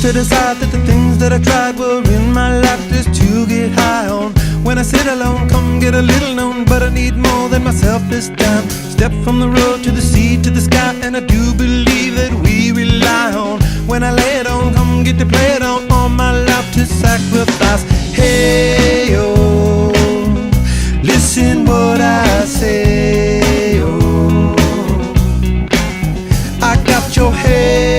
to decide that the things that I tried were in my life just to get high on. When I sit alone, come get a little known, but I need more than myself this time. Step from the road to the sea to the sky, and I do believe that we rely on. When I lay it on, come get to play it on, all my life to sacrifice. Hey, oh, listen what I say, oh, I got your head